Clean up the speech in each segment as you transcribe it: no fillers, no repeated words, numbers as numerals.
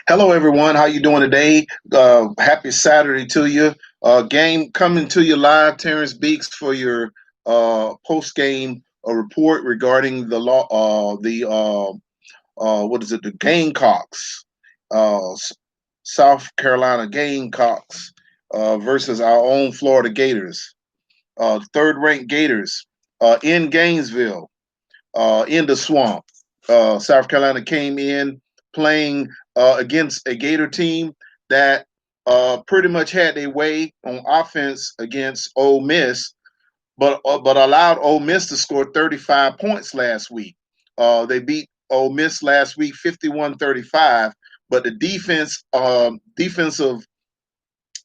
Hello, everyone. How you doing today? Happy Saturday to you. Game coming to you live. Terrence Beeks for your post game report regarding the law. The what is it? The Gamecocks, South Carolina Gamecocks versus our own Florida Gators. Third-ranked Gators in Gainesville, in the swamp. South Carolina came in playing against a Gator team that pretty much had their way on offense against Ole Miss, but allowed Ole Miss to score 35 points last week. They beat Ole Miss last week 51-35, but the defensive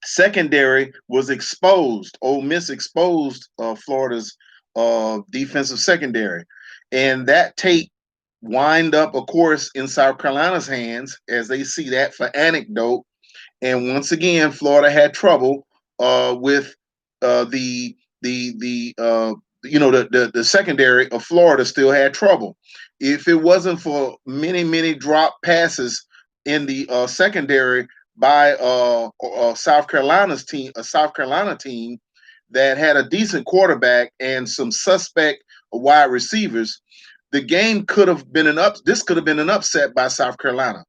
secondary was exposed. Ole Miss exposed Florida's defensive secondary, and that tape wind up, of course, in South Carolina's hands as they see that for anecdote. And once again, Florida had trouble with the secondary of Florida still had trouble. If it wasn't for many drop passes in the secondary by a South Carolina team that had a decent quarterback and some suspect wide receivers, the game could have been this could have been an upset by South Carolina.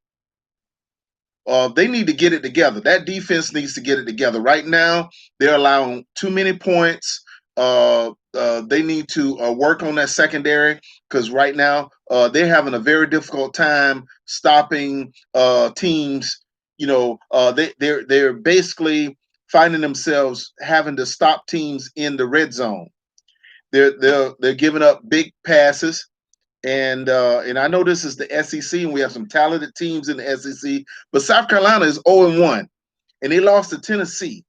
They need to get it together. That defense needs to get it together. Right now, they're allowing too many points. They need to work on that secondary because right now they're having a very difficult time stopping teams. They're basically finding themselves having to stop teams in the red zone. They're giving up big passes. And I know this is the SEC, and we have some talented teams in the SEC, but South Carolina is 0-1, and they lost to Tennessee.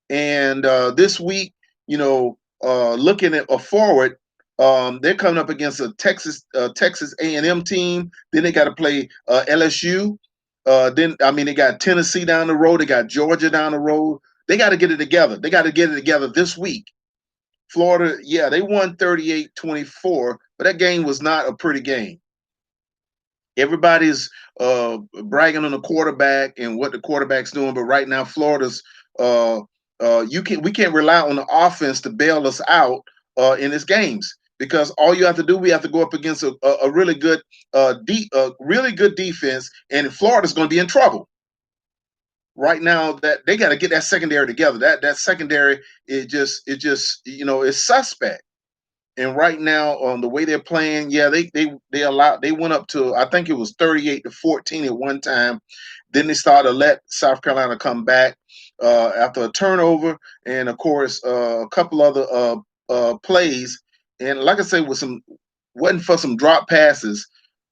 And this week, looking at a forward, they're coming up against a Texas A&M team. Then they got to play LSU. They got Tennessee down the road. They got Georgia down the road. They got to get it together. They got to get it together this week. Florida, yeah, they won 38-24, but that game was not a pretty game. Everybody's bragging on the quarterback and what the quarterback's doing, but right now Florida's we can't rely on the offense to bail us out in these games because all you have to do, we have to go up against a really good really good defense, and Florida's going to be in trouble. Right now, that they got to get that secondary together. That secondary is suspect. And right now, on the way they're playing, yeah, they went up to, I think it was 38-14 at one time. Then they started to let South Carolina come back after a turnover, and of course a couple other plays. And like I say, wasn't for some drop passes,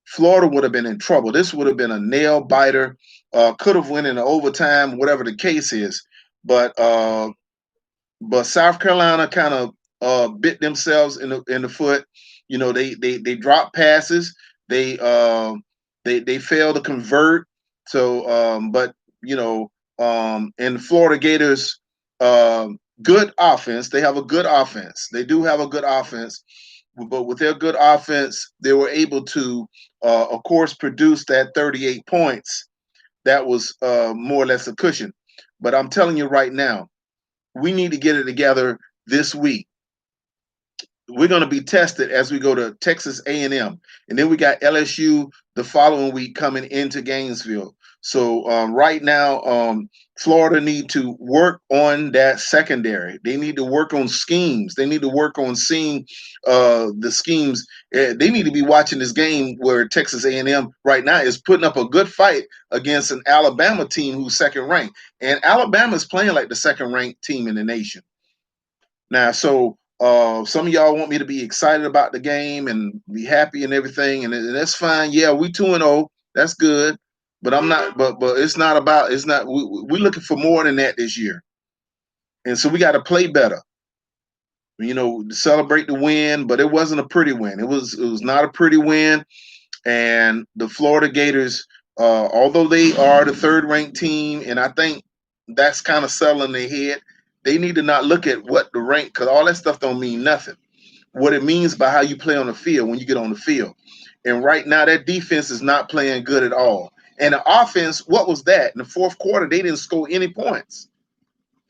Florida would have been in trouble. This would have been a nail biter. Could have went into overtime, whatever the case is. But South Carolina kind of bit themselves in the foot. They dropped passes. They failed to convert. So, and Florida Gators good offense. They have a good offense. They do have a good offense, but with their good offense, they were able to, of course, produce that 38 points. That was more or less a cushion. But I'm telling you right now, we need to get it together this week. We're going to be tested as we go to Texas A&M, and then we got LSU the following week coming into Gainesville. So right now, Florida need to work on that secondary. They need to work on schemes. They need to work on seeing the schemes. They need to be watching this game where Texas A&M right now is putting up a good fight against an Alabama team who's second ranked, and Alabama is playing like the second ranked team in the nation now. So some of y'all want me to be excited about the game and be happy and everything, and that's fine. Yeah, we 2-0. That's good. But I'm not. But it's not about. It's not. We're looking for more than that this year, and so we got to play better. Celebrate the win, but it wasn't a pretty win. It was not a pretty win, and the Florida Gators, although they are the third-ranked team, and I think that's kind of selling their head. They need to not look at what the rank, because all that stuff don't mean nothing. What it means by how you play on the field when you get on the field. And right now, that defense is not playing good at all. And the offense, what was that? In the fourth quarter, they didn't score any points.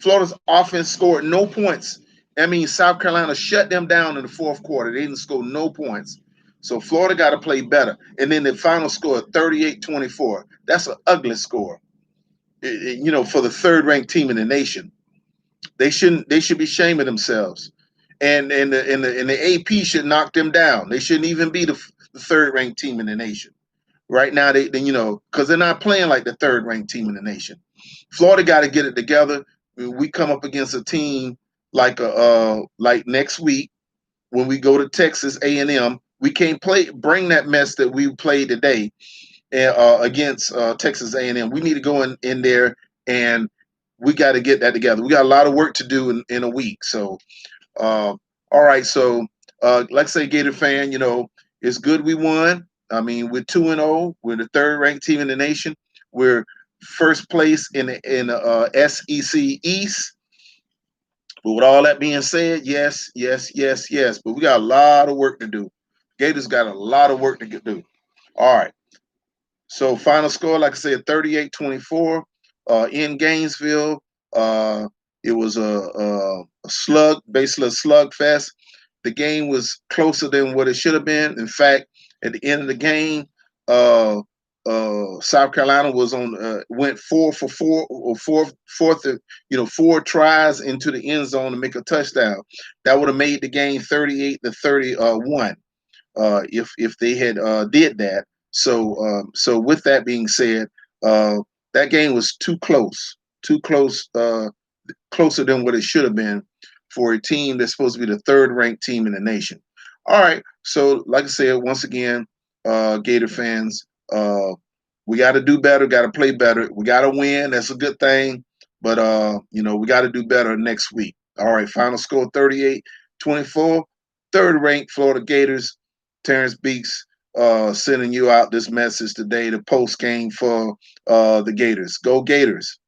Florida's offense scored no points. I mean, South Carolina shut them down in the fourth quarter. They didn't score no points. So Florida got to play better. And then the final score, 38-24. That's an ugly score, for the third-ranked team in the nation. They should be ashamed of themselves. And the AP should knock them down. They shouldn't even be the third-ranked team in the nation. Right now, because they're not playing like the third-ranked team in the nation. Florida got to get it together. We come up against a team like next week when we go to Texas A&M. We can't bring that mess that we played today against Texas A&M. We need to go in there, and we got to get that together. We got a lot of work to do in a week. So, all right. So, like I say, Gator fan, it's good we won. I mean, we're 2-0. We're the third-ranked team in the nation. We're first place in the SEC East. But with all that being said, yes. But we got a lot of work to do. Gators got a lot of work to do. All right. So final score, like I said, 38-24 in Gainesville. It was a slug, basically a slugfest. The game was closer than what it should have been. In fact, at the end of the game, South Carolina went 4 for 4 or four tries into the end zone to make a touchdown. That would have made the game 38-31 if they had did that. So with that being said, that game was too close, closer than what it should have been for a team that's supposed to be the third-ranked team in the nation. All right, so like I said, once again, Gator fans, we got to do better, got to play better. We got to win. That's a good thing, but we got to do better next week. All right, final score 38-24. Third-ranked Florida Gators. Terrence Beeks sending you out this message today, the post game for the Gators. Go Gators.